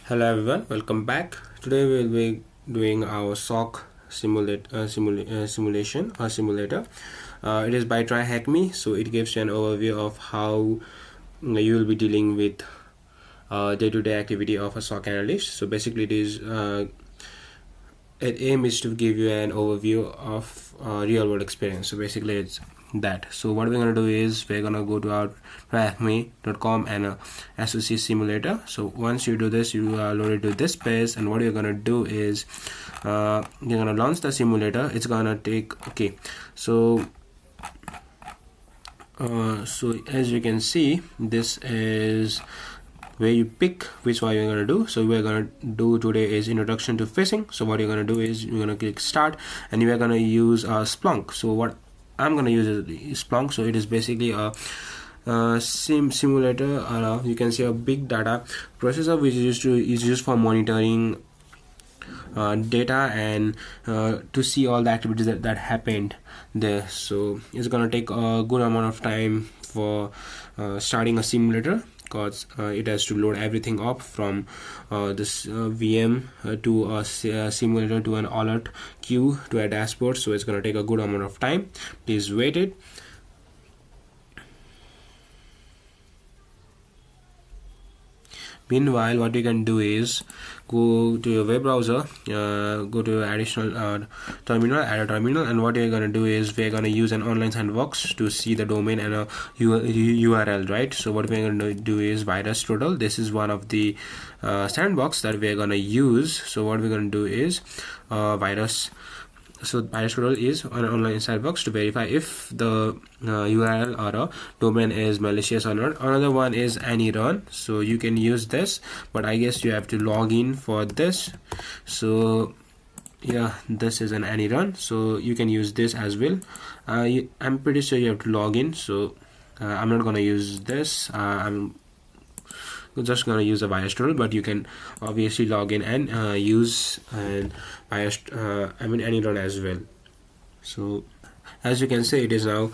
Hello everyone, welcome back. Today we will be doing our SOC simulation or simulator. It is by TryHackMe, so it gives you an overview of how you will be dealing with day-to-day activity of a SOC analyst. So basically its aim is to give you an overview of real-world experience. So basically it's that. So what we're going to do is we're going to go to our tryhackme.com and SOC simulator. So once you do this, you are loaded to this page, and what you're going to do is you're going to launch the simulator. It's going to take so as you can see, this is where you pick which one you're going to do. So we're going to do today is introduction to phishing. So what you're going to do is you're going to click start, and we're going to use Splunk. So what I'm going to use is Splunk. So it is basically a simulator. You can see a big data processor which is used for monitoring data and to see all the activities that happened there. So it's going to take a good amount of time for starting a simulator, because it has to load everything up from this VM to a simulator to an alert queue to a dashboard. So it's going to take a good amount of time. Please wait it. Meanwhile, what you can do is go to your web browser, go to additional terminal, add a terminal, and what you're going to do is we're going to use an online sandbox to see the domain and a URL, right? So what we're going to do is VirusTotal. This is one of the sandbox that we're going to use. So what we're going to do is VirusTotal is an online sandbox to verify if the URL or a domain is malicious or not. Another one is AnyRun. So you can use this, but I guess you have to log in for this. So yeah, this is an AnyRun, so you can use this as well. I'm pretty sure you have to log in, so I'm not gonna use this. I'm just gonna use a VirusTotal, but you can obviously log in and use AnyRun as well. So as you can see, it is now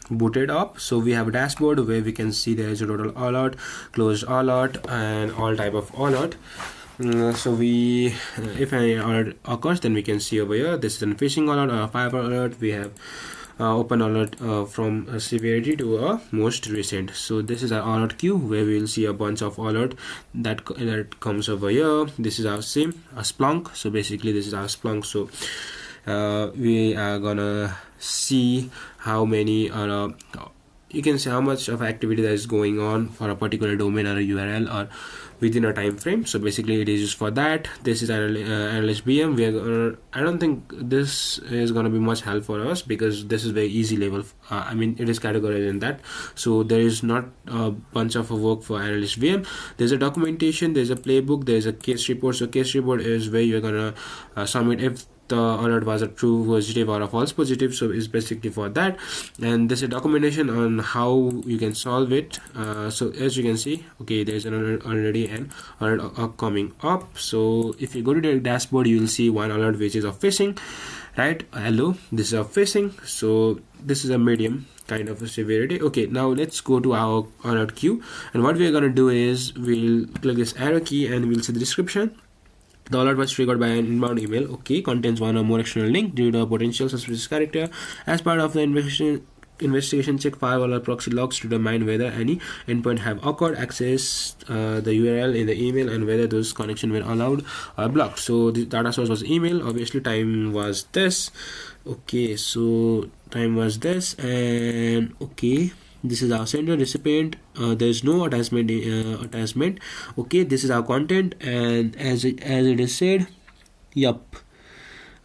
booted up. So we have a dashboard where we can see there is a total alert, closed alert, and all type of alert. So if any alert occurs, then we can see over here this is a phishing alert or a fire alert. We have open alert from severity to a most recent. So this is our alert queue where we will see a bunch of alert that comes over here. This is our SIM, a Splunk. So basically this is our Splunk. So we are gonna see how many you can see how much of activity that is going on for a particular domain or a URL or within a time frame. So basically it is used for that. This is analyst VM. I don't think this is going to be much help for us because this is very easy level. It is categorized in that, so there is not a bunch of work for analyst VM. There's a documentation, there's a playbook, there's a case report. So case report is where you're gonna submit if the alert was a true positive or a false positive. So it's basically for that, and there's a documentation on how you can solve it. So as you can see, there's already an alert coming up. So if you go to the dashboard, you will see one alert which is of phishing, right? Hello, this is a phishing. So this is a medium kind of a severity. Now let's go to our alert queue, and what we're going to do is we'll click this arrow key and we'll see the description. The alert was triggered by an inbound email. Contains one or more external link due to a potential suspicious character. As part of the investigation, check firewall or proxy logs to determine whether any endpoint have occurred, access the URL in the email, and whether those connections were allowed or blocked. So the data source was email. Obviously time was this. So time was this, and this is our sender recipient. There's no attachment. This is our content, and as it is said, yup,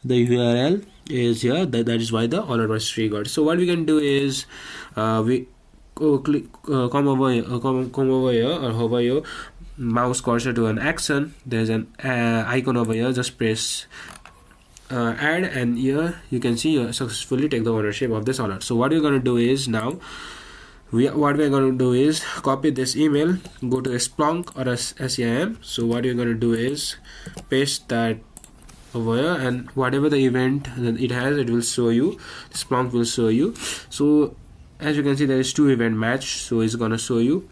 the URL is here. That is why the alert was triggered. So what we can do is we come over here or hover your mouse cursor to an action. There's an icon over here. Just press add, and here you can see you successfully take the ownership of this alert. So what we're going to do is now what we're going to do is copy this email, go to a Splunk or a SIM. So what you're going to do is paste that over here, and whatever the event that it has, it will show you. Splunk will show you. So as you can see, there is two event match, so it's gonna show you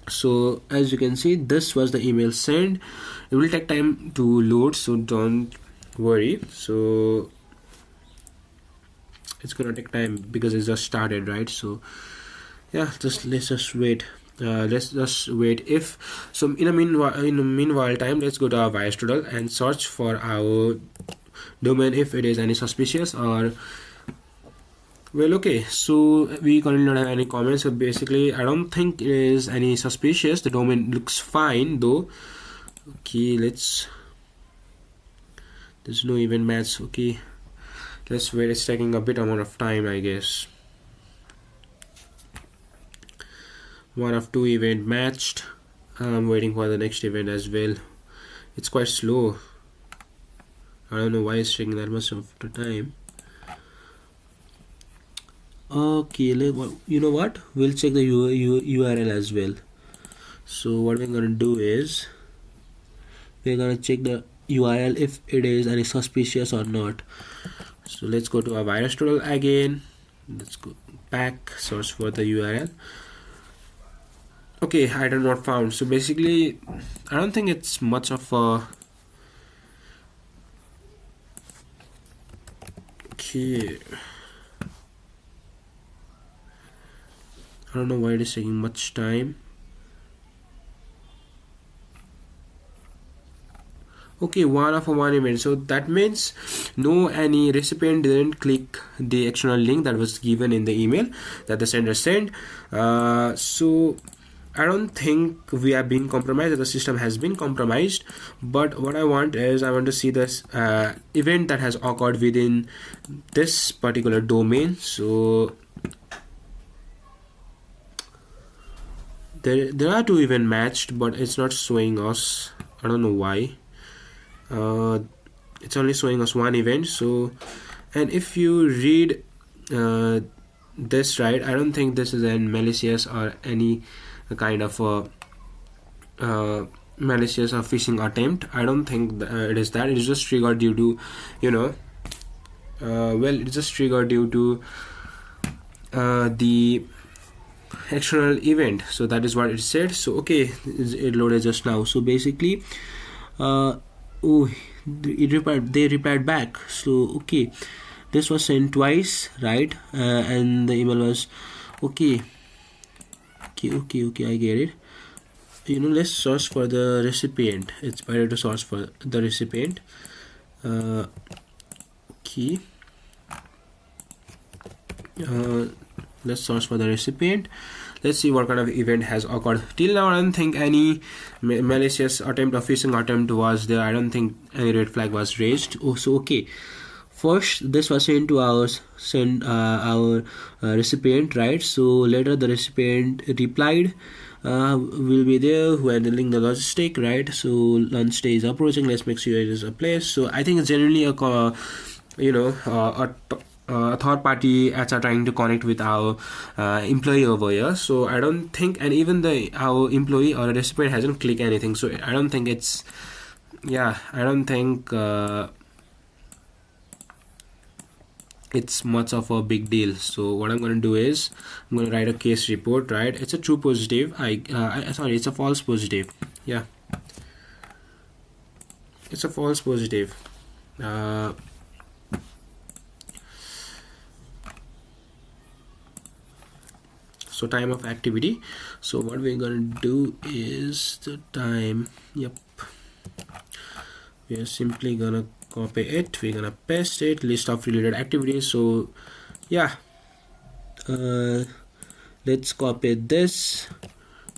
So as you can see, this was the email sent. It will take time to load, so don't worry. So it's gonna take time because it just started, right? So yeah, let's just wait. Let's just wait. If so, in the meanwhile time, let's go to our virus tutorial and search for our domain if it is any suspicious or well. Okay, so we currently don't have any comments, so basically I don't think it is any suspicious. The domain looks fine though. Okay, there's no event match. Okay, let's wait. It's taking a bit amount of time, I guess. One of two event matched. I'm waiting for the next event as well. It's quite slow. I don't know why it's taking that much of the time. Okay, you know what? We'll check the URL as well. So what we're gonna do is we're gonna check the URL if it is any suspicious or not. So let's go to our virus tutorial again. Let's go back, search for the URL. Okay, item not found. So basically I don't think it's much of a okay. I don't know why it is taking much time. Okay, one of one event, so that means any recipient didn't click the external link that was given in the email that the sender sent. So I don't think we are being compromised, or the system has been compromised. But what I want to see this event that has occurred within this particular domain. So there are two events matched, but it's not showing us. I don't know why. It's only showing us one event. So, and if you read this right, I don't think this is a malicious or any kind of malicious or phishing attempt. I don't think it is that. It is just triggered due to, it's just triggered due to the external event. So that is what it said. So okay, it loaded just now. So basically they replied back. So okay, this was sent twice, right? And the email was okay, I get it. Let's search for the recipient. It's better to search for the recipient. Okay, let's search for the recipient. Let's see what kind of event has occurred. Till now, I don't think any malicious attempt or phishing attempt was there. I don't think any red flag was raised. Oh, so okay. First, this was sent to our recipient, right? So later, the recipient replied, "Will be there who handling the logistic, right? So lunch day is approaching. Let's make sure it is a place." So I think it's generally a third party HR trying to connect with our employee over here. So I don't think, and even our employee or a recipient hasn't clicked anything. So I don't think it's, I don't think it's much of a big deal. So what I'm going to do is I'm going to write a case report, right? It's a true positive. Sorry, it's a false positive. Yeah, it's a false positive. So time of activity. So what we're going to do is the time. Yep, we are simply gonna copy it. We're gonna paste it. List of related activities. So yeah, let's copy this,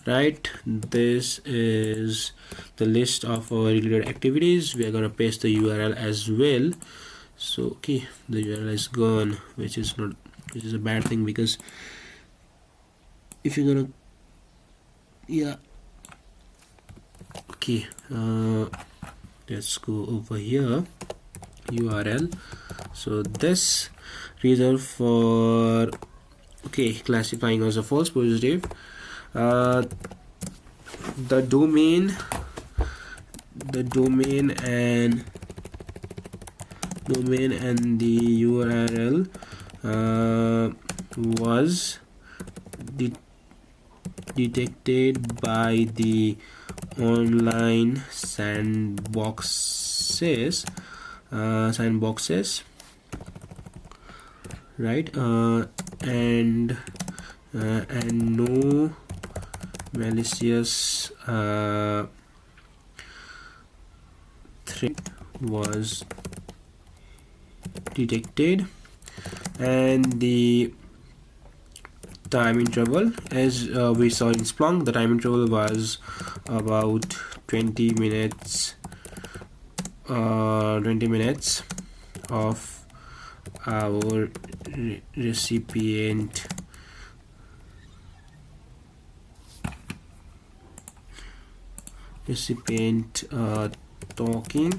right? This is the list of our related activities. We are gonna paste the URL as well. So okay, the URL is gone, which is a bad thing, because if you're gonna okay, let's go over here, URL. So this reserved for classifying as a false positive. The domain and the URL was detected by the online sandboxes, right? And no malicious threat was detected, and the time interval, as we saw in Splunk, the time interval was about 20 minutes of our recipient talking,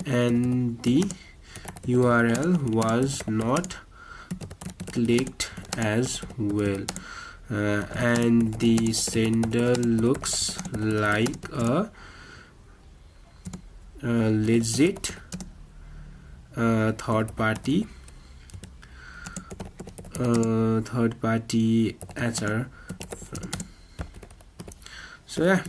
and the URL was not clicked as well, and the sender looks like a legit third party answer. So yeah,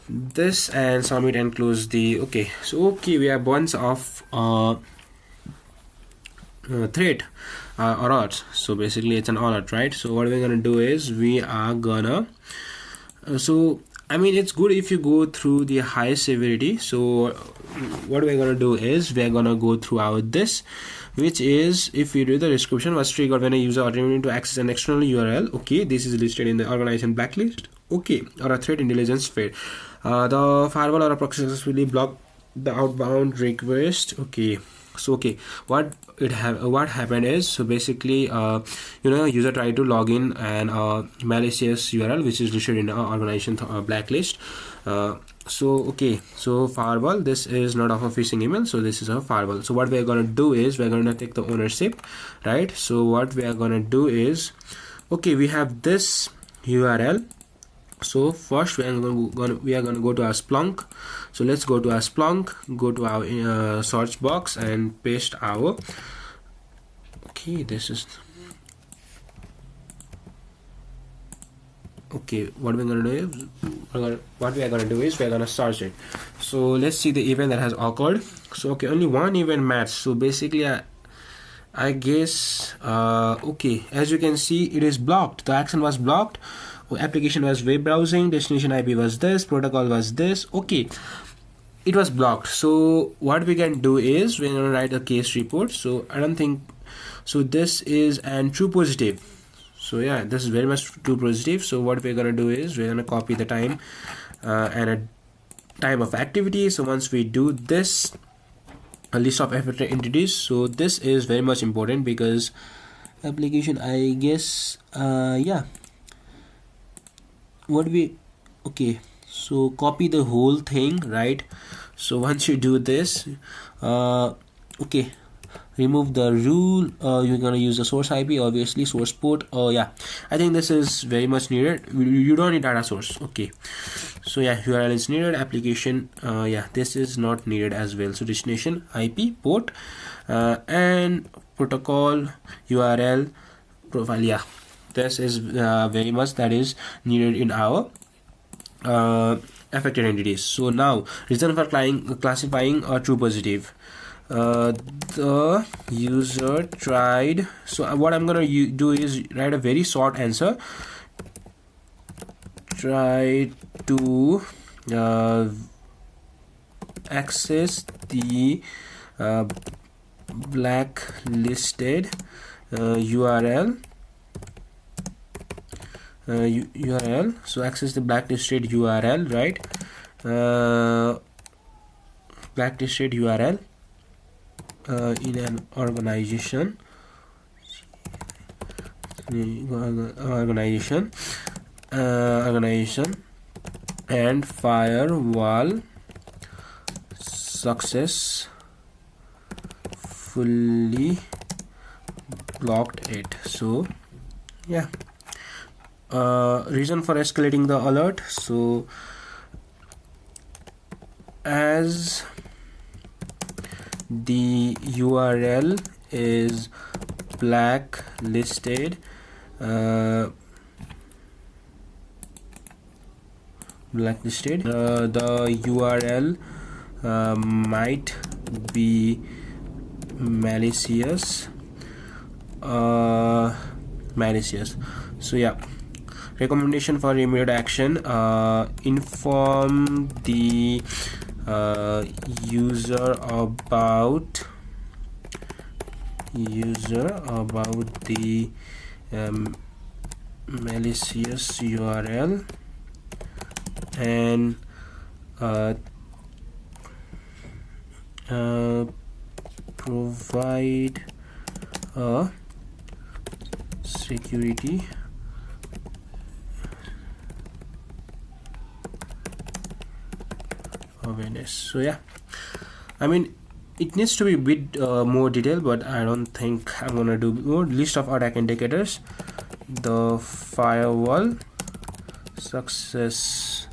this, and submit and close the okay. So okay, we have bunch of threat alerts. So basically it's an alert, right? So what we're gonna do is we are gonna so I mean, it's good if you go through the high severity. So what we're gonna do is we're gonna go throughout this, which is, if you read the description, was triggered when a user attempting to access an external URL. Okay, this is listed in the organization blacklist. Okay, or a threat intelligence failed. The firewall or a proxy successfully blocked the outbound request. Okay, so okay, what happened is, so basically user tried to log in and malicious URL which is listed in our organization blacklist. So okay, so firewall, this is not of a phishing email, so this is a firewall. So what we're gonna do is we're gonna take the ownership, right? So what we are gonna do is, okay, we have this URL. So first we are gonna go to our Splunk. So let's go to our Splunk, go to our search box and paste our, okay, this is okay. What we are gonna do is we're gonna search it. So let's see the event that has occurred. So okay, only one event matched. So basically I guess okay, as you can see, it is blocked. The action was blocked. Application was web browsing, destination IP was this, protocol was this. Okay, it was blocked. So what we can do is we're gonna write a case report. So I don't think so. This is an true positive. So yeah, this is very much true positive. So what we're gonna do is we're gonna copy the time and a time of activity. So once we do this, a list of affected entities. So this is very much important because application, I guess, yeah. What we, okay, so copy the whole thing, right? So once you do this, okay, remove the rule. You're gonna use the source IP, obviously, source port. Yeah, I think this is very much needed. You don't need data source. Okay, so yeah, URL is needed. Application, yeah, this is not needed as well. So destination IP, port, and protocol, URL, profile. Yeah, this is very much that is needed in our affected entities. So now, reason for classifying a true positive. The user tried. So what I'm gonna do is write a very short answer. Try to access the blacklisted URL. So access the blacklisted URL, right? Blacklisted URL in an organization and firewall successfully blocked it. So yeah, reason for escalating the alert. So as the URL is blacklisted, blacklisted. The URL might be malicious. So yeah, recommendation for immediate action: inform the user about the malicious URL and provide a security awareness. So yeah, I mean, it needs to be a bit more detailed, but I don't think I'm gonna do more. List of attack indicators: the firewall successfully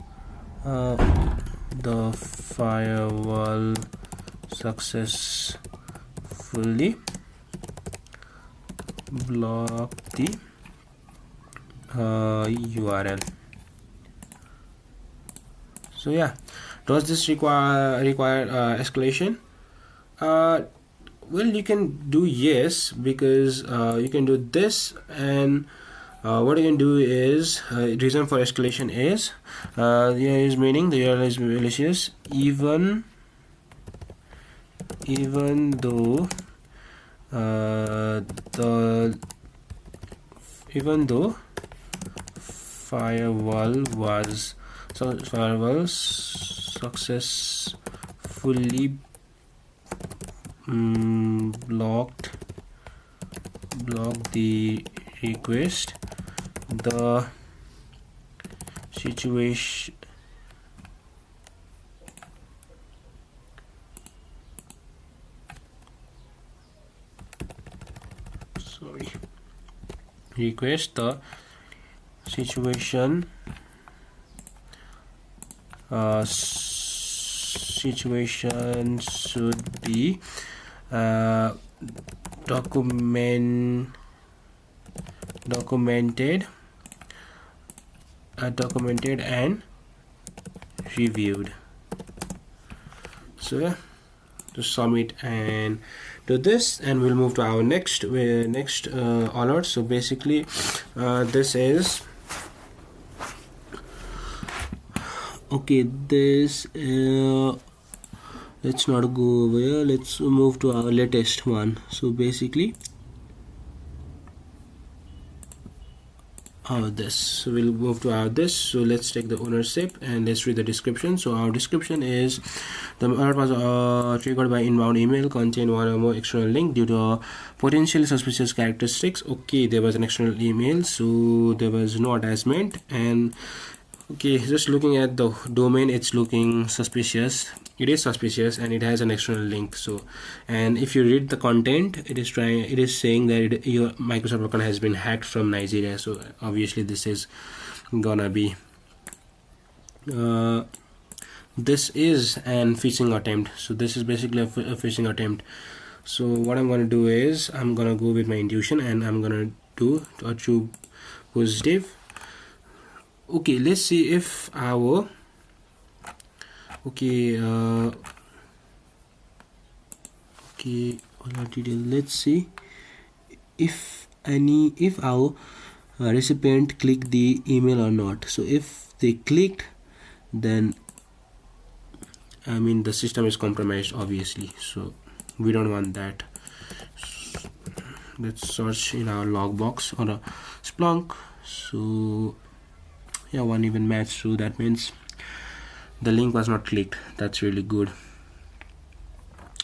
block the URL. So yeah, does this require escalation? Well, you can do yes, because you can do this, and what you can do is reason for escalation is meaning the URL is malicious, even though firewall successfully blocked the request. The situation situation should be documented and reviewed. So yeah, to submit and do this, and we'll move to our next alert. So basically this is okay. This let's not go over here. Let's move to our latest one. So basically this. So we'll move to our this. So let's take the ownership and let's read the description. So our description is: the alert was triggered by inbound email contain one or more external link due to potentially suspicious characteristics. Okay, there was an external email, so there was no attachment, and okay, just looking at the domain, it's looking suspicious. It is suspicious, and it has an external link. So, and if you read the content, it is saying that your Microsoft account has been hacked from Nigeria. So obviously this is gonna be this is an phishing attempt. So this is basically a phishing attempt. So what I'm gonna do is I'm gonna go with my intuition, and I'm gonna do a true positive. Okay, let's see if our let's see if our recipient click the email or not. So if they clicked, then I mean the system is compromised, obviously, so we don't want that. Let's search in our logbox or a Splunk. So yeah, one even match, so that means the link was not clicked. That's really good.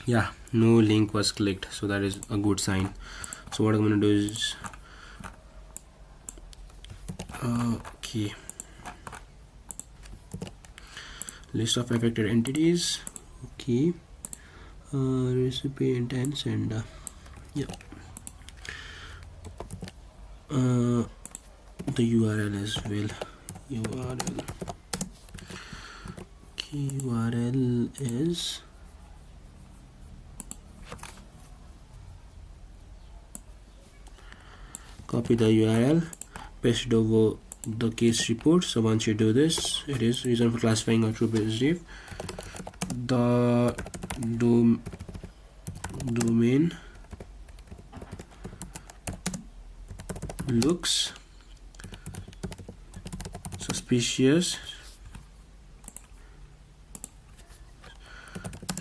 Yeah, no link was clicked, so that is a good sign. So what I'm gonna do is okay, list of affected entities. Okay, recipient and sender. Yeah, the URL as well. URL is copy the URL, paste it over the case report. So once you do this, it is reason for classifying a true positive. The domain looks suspicious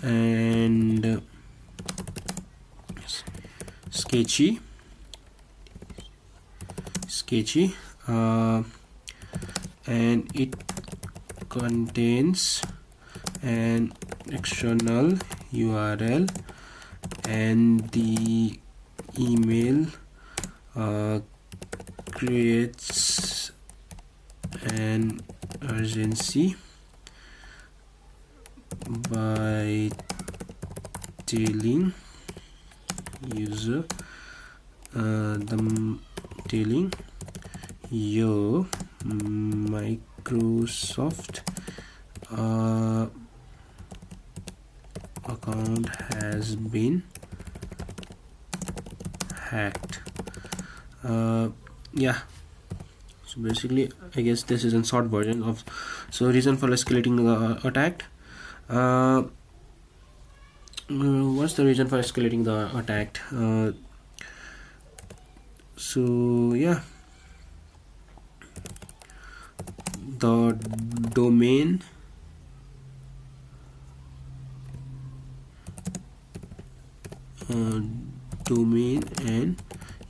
and sketchy and it contains an external URL and the email creates an urgency by telling user telling your Microsoft account has been hacked. Yeah, so basically I guess this is a short version of reason for escalating the attack. What's the reason for escalating the attack? So yeah, the domain and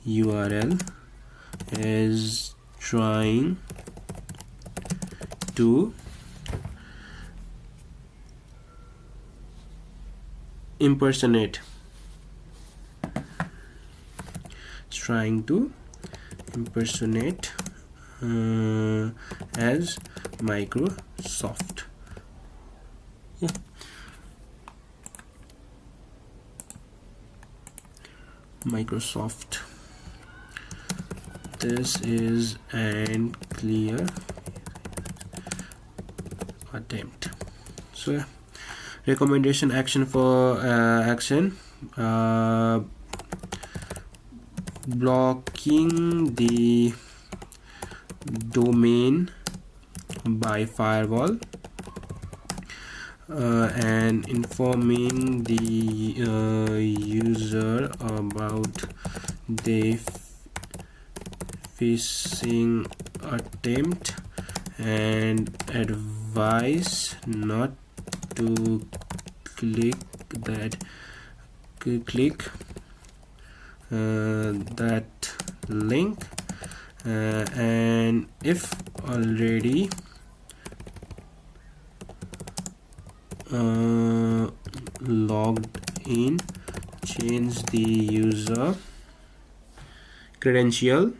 URL is trying to impersonate as Microsoft. Yeah. Microsoft. This is an clear attempt. So yeah. Recommendation action for blocking the domain by firewall and informing the user about the phishing attempt and advise not to click that link and if already logged in, change the user credential,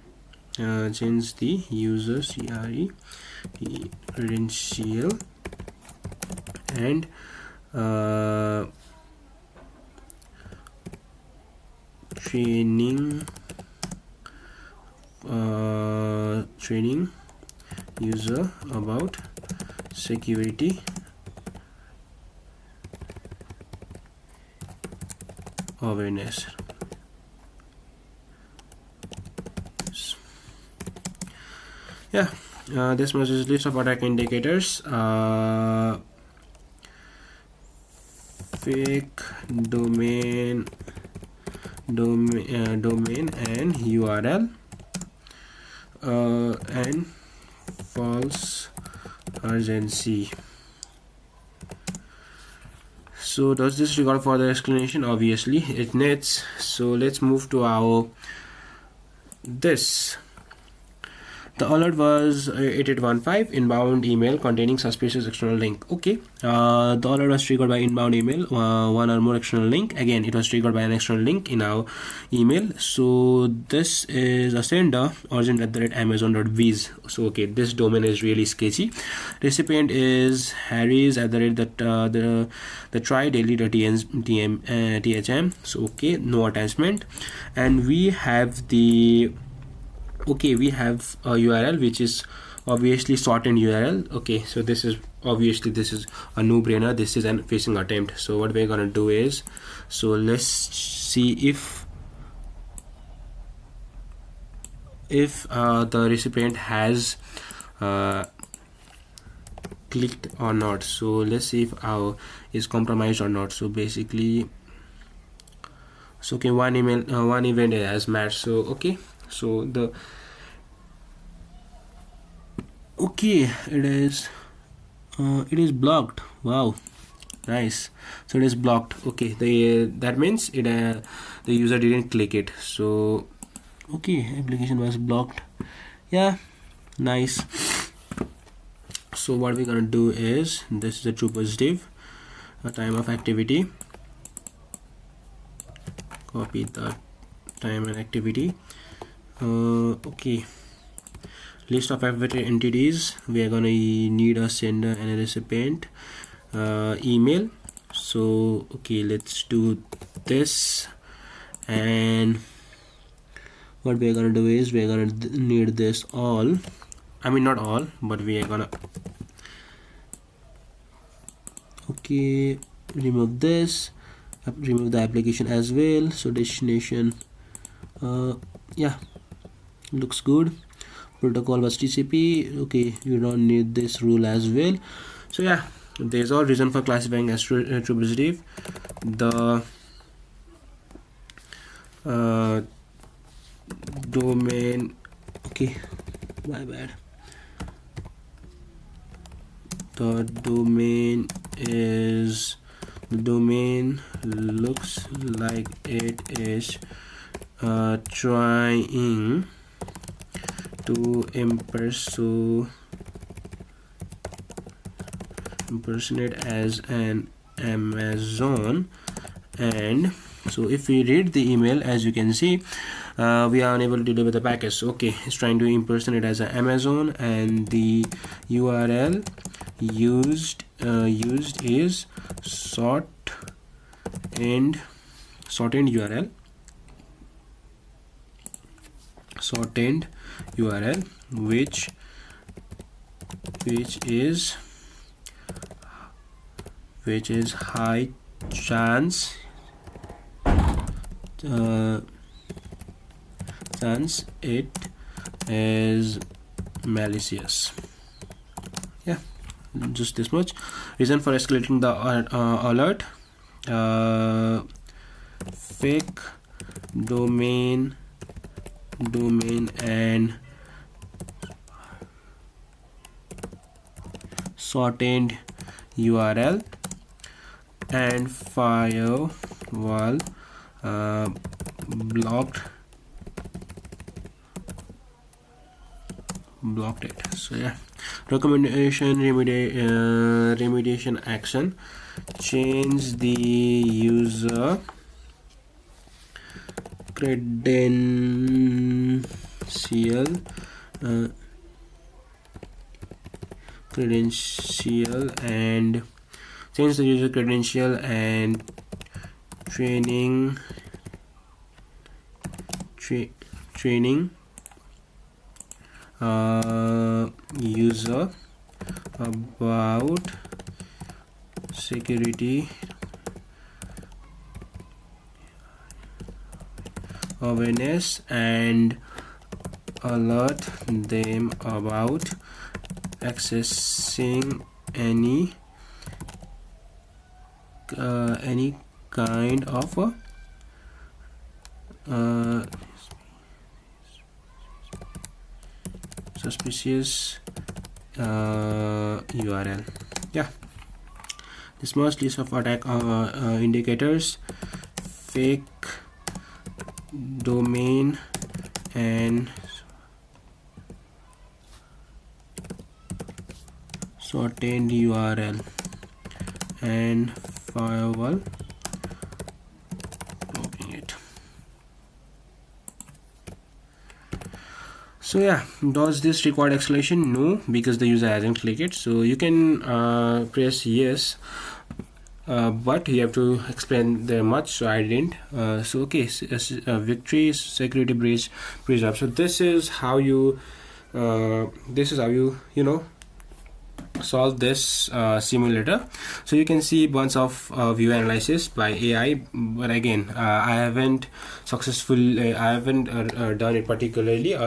change the user credential and training user about security awareness. Yeah, this was a list of attack indicators. Fake domain and URL and false urgency. So does this require further explanation? Obviously it needs. So let's move to our this. The alert was 8815 inbound email containing suspicious external link. Okay, the alert was triggered by inbound email, one or more external link. Again, it was triggered by an external link in our email. So this is a sender urgent@amazon.biz. So okay, this domain is really sketchy. Recipient is harrys@the try-daily.thm. So okay, no attachment, and we have the we have a URL which is obviously shortened URL. Okay, so this is obviously a no-brainer. This is an phishing attempt. So what we're gonna do is, so let's see if if the recipient has clicked or not. So let's see if our is compromised or not. So basically, so okay, one event has matched. So okay, so the okay, it is blocked. Wow, nice. So it is blocked. Okay, that means it the user didn't click it. So okay, application was blocked. Yeah, nice. So what we're gonna do is, this is a true positive, a time of activity. Copy the time and activity. Okay, list of affected entities. We are gonna need a sender and a recipient email. So okay, let's do this, and what we are gonna do is we are gonna need this all. I mean not all, but we are gonna okay, remove this, remove the application as well. So destination, yeah, looks good. Protocol was TCP. Okay, you don't need this rule as well. So yeah, there's all reason for classifying as true positive. The domain, okay, my bad. The domain looks like it is trying to impersonate as an Amazon. And so if we read the email, as you can see, we are unable to deliver the package. So, okay, it's trying to impersonate as an Amazon, and the URL used is shortened URL, which is high chance it is malicious. Yeah, just this much. Reason for escalating the alert: fake domain and shortened URL, and firewall blocked it. So yeah, recommendation, remediation action: change the user credential and change the user credential and training user about security awareness, and alert them about accessing any kind of suspicious URL. Yeah, this must list of attack indicators: fake domain and shortened URL, and firewall blocking it. So yeah, does this require escalation? No, because the user hasn't clicked it. So you can press yes, but you have to explain there much, so I didn't. So okay, victory, security breach up. So this is how you you know, solve this simulator. So you can see bunch of view analysis by AI, but again I haven't done it particularly.